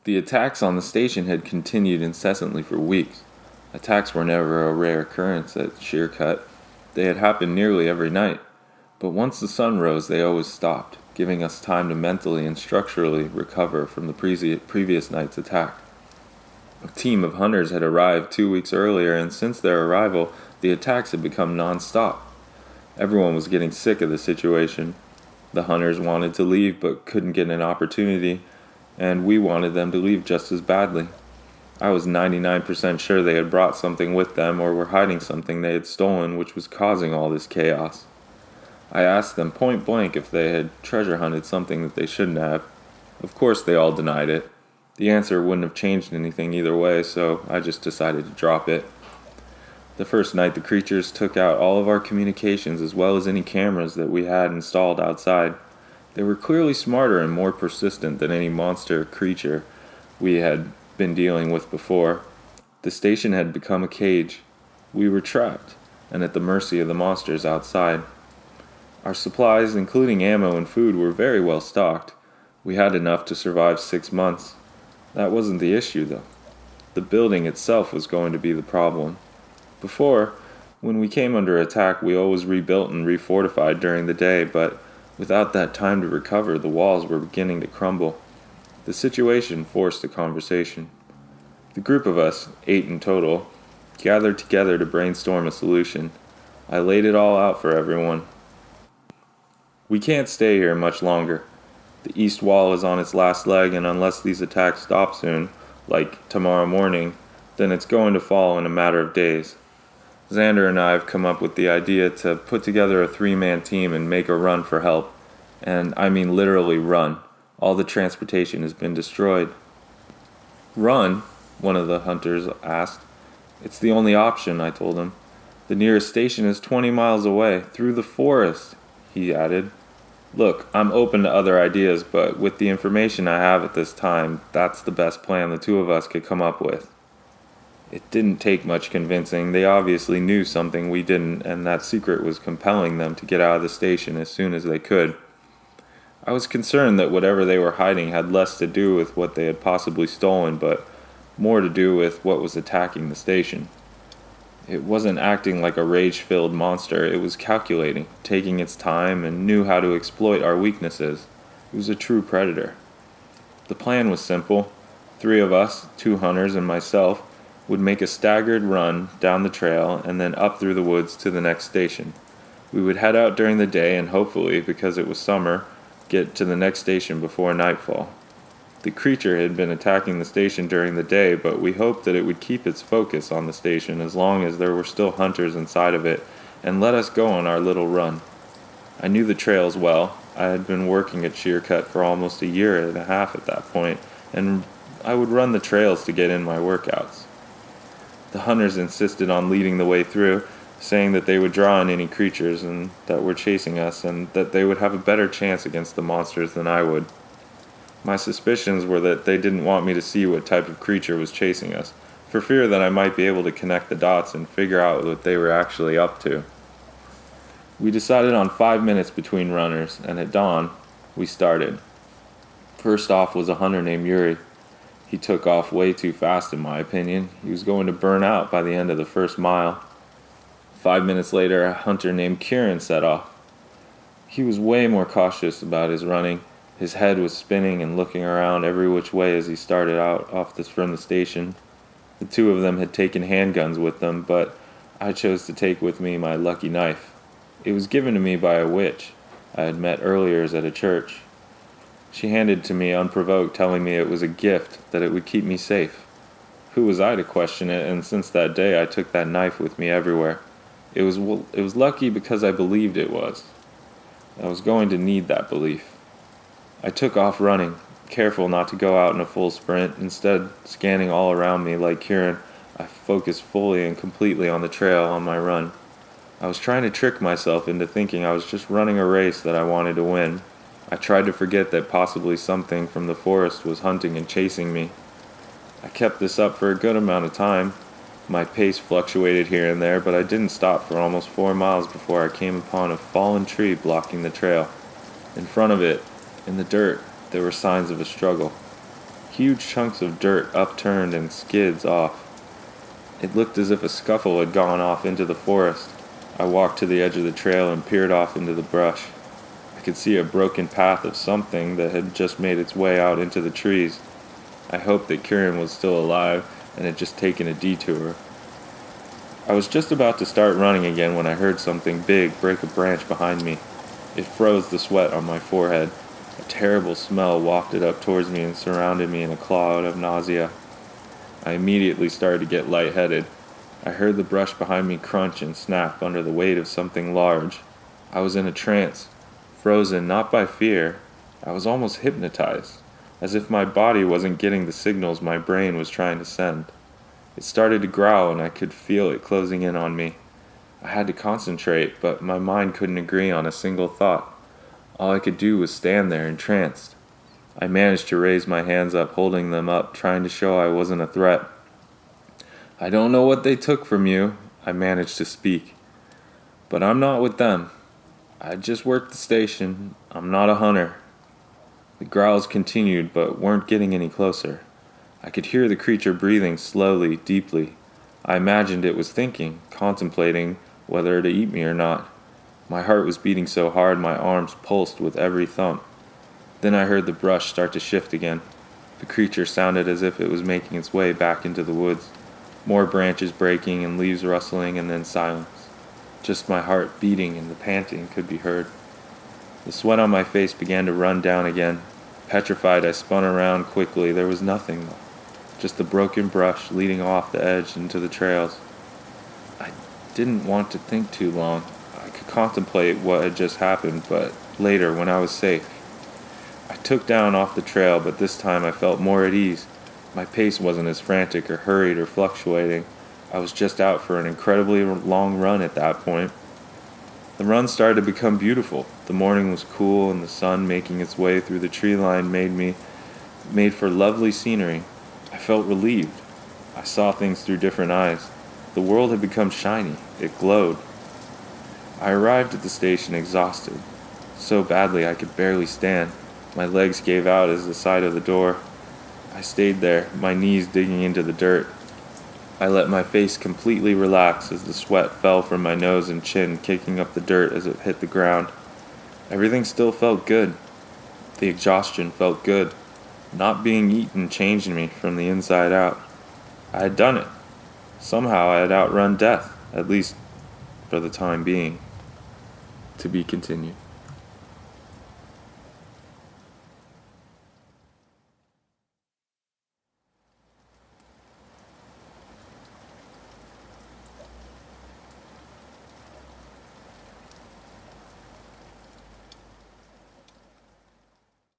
The attacks on the station had continued incessantly for weeks. Attacks were never a rare occurrence at Sheercut. They had happened nearly every night. But once the sun rose, they always stopped, giving us time to mentally and structurally recover from the previous night's attack. A team of hunters had arrived 2 weeks earlier, and since their arrival, the attacks had become non-stop. Everyone was getting sick of the situation. The hunters wanted to leave but couldn't get an opportunity, and we wanted them to leave just as badly. I was 99% sure they had brought something with them or were hiding something they had stolen, which was causing all this chaos. I asked them point blank if they had treasure hunted something that they shouldn't have. Of course they all denied it. The answer wouldn't have changed anything either way, so I just decided to drop it. The first night the creatures took out all of our communications as well as any cameras that we had installed outside. They were clearly smarter and more persistent than any monster creature we had been dealing with before. The station had become a cage. We were trapped, and at the mercy of the monsters outside. Our supplies, including ammo and food, were very well stocked. We had enough to survive 6 months. That wasn't the issue, though. The building itself was going to be the problem. Before, when we came under attack, we always rebuilt and refortified during the day, but without that time to recover, the walls were beginning to crumble. The situation forced a conversation. The group of us, 8 in total, gathered together to brainstorm a solution. I laid it all out for everyone. We can't stay here much longer. The east wall is on its last leg, and unless these attacks stop soon, like tomorrow morning, then it's going to fall in a matter of days. Xander and I have come up with the idea to put together a 3-man team and make a run for help. And I mean literally run. All the transportation has been destroyed. Run? One of the hunters asked. It's the only option, I told him. The nearest station is 20 miles away, through the forest, he added. Look, I'm open to other ideas, but with the information I have at this time, that's the best plan the two of us could come up with. It didn't take much convincing. They obviously knew something we didn't, and that secret was compelling them to get out of the station as soon as they could. I was concerned that whatever they were hiding had less to do with what they had possibly stolen, but more to do with what was attacking the station. It wasn't acting like a rage-filled monster. It was calculating, taking its time, and knew how to exploit our weaknesses. It was a true predator. The plan was simple. 3 of us, 2 hunters and myself, would make a staggered run down the trail and then up through the woods to the next station. We would head out during the day and hopefully, because it was summer, get to the next station before nightfall. The creature had been attacking the station during the day, but we hoped that it would keep its focus on the station as long as there were still hunters inside of it and let us go on our little run. I knew the trails well. I had been working at Sheercut for almost a year and a half at that point, and I would run the trails to get in my workouts. The hunters insisted on leading the way through, saying that they would draw on any creatures and that were chasing us, and that they would have a better chance against the monsters than I would. My suspicions were that they didn't want me to see what type of creature was chasing us, for fear that I might be able to connect the dots and figure out what they were actually up to. We decided on 5 minutes between runners, and at dawn, we started. First off was a hunter named Yuri. He took off way too fast in my opinion. He was going to burn out by the end of the first mile. 5 minutes later, a hunter named Kieran set off. He was way more cautious about his running. His head was spinning and looking around every which way as he started out from the station. The 2 of them had taken handguns with them, but I chose to take with me my lucky knife. It was given to me by a witch I had met earlier at a church. She handed it to me unprovoked, telling me it was a gift, that it would keep me safe. Who was I to question it, and since that day I took that knife with me everywhere. It was lucky because I believed it was. I was going to need that belief. I took off running, careful not to go out in a full sprint, instead scanning all around me like Kieran. I focused fully and completely on the trail on my run. I was trying to trick myself into thinking I was just running a race that I wanted to win. I tried to forget that possibly something from the forest was hunting and chasing me. I kept this up for a good amount of time. My pace fluctuated here and there, but I didn't stop for almost 4 miles before I came upon a fallen tree blocking the trail. In front of it, in the dirt, there were signs of a struggle. huge chunks of dirt upturned and skids off. It looked as if a scuffle had gone off into the forest. I walked to the edge of the trail and peered off into the brush. I could see a broken path of something that had just made its way out into the trees. I hoped that Kieran was still alive and had just taken a detour. I was just about to start running again when I heard something big break a branch behind me. It froze the sweat on my forehead. A terrible smell wafted up towards me and surrounded me in a cloud of nausea. I immediately started to get lightheaded. I heard the brush behind me crunch and snap under the weight of something large. I was in a trance, frozen not by fear. I was almost hypnotized, as if my body wasn't getting the signals my brain was trying to send. It started to growl and I could feel it closing in on me. I had to concentrate, but my mind couldn't agree on a single thought. All I could do was stand there entranced. I managed to raise my hands up, holding them up, trying to show I wasn't a threat. "I don't know what they took from you," I managed to speak. "But I'm not with them. I just worked the station. I'm not a hunter." The growls continued, but weren't getting any closer. I could hear the creature breathing slowly, deeply. I imagined it was thinking, contemplating whether to eat me or not. My heart was beating so hard my arms pulsed with every thump. Then I heard the brush start to shift again. The creature sounded as if it was making its way back into the woods. More branches breaking and leaves rustling, and then silence. Just my heart beating and the panting could be heard. The sweat on my face began to run down again. Petrified, I spun around quickly. There was nothing, just the broken brush leading off the edge into the trails. I didn't want to think too long. I could contemplate what had just happened, but later, when I was safe. I took down off the trail, but this time I felt more at ease. My pace wasn't as frantic or hurried or fluctuating. I was just out for an incredibly long run at that point. The run started to become beautiful. The morning was cool, and the sun making its way through the tree line made for lovely scenery. I felt relieved. I saw things through different eyes. The world had become shiny. It glowed. I arrived at the station exhausted, so badly I could barely stand. My legs gave out as the side of the door. I stayed there, my knees digging into the dirt. I let my face completely relax as the sweat fell from my nose and chin, kicking up the dirt as it hit the ground. Everything still felt good. The exhaustion felt good. Not being eaten changed me from the inside out. I had done it. Somehow I had outrun death, at least for the time being. To be continued.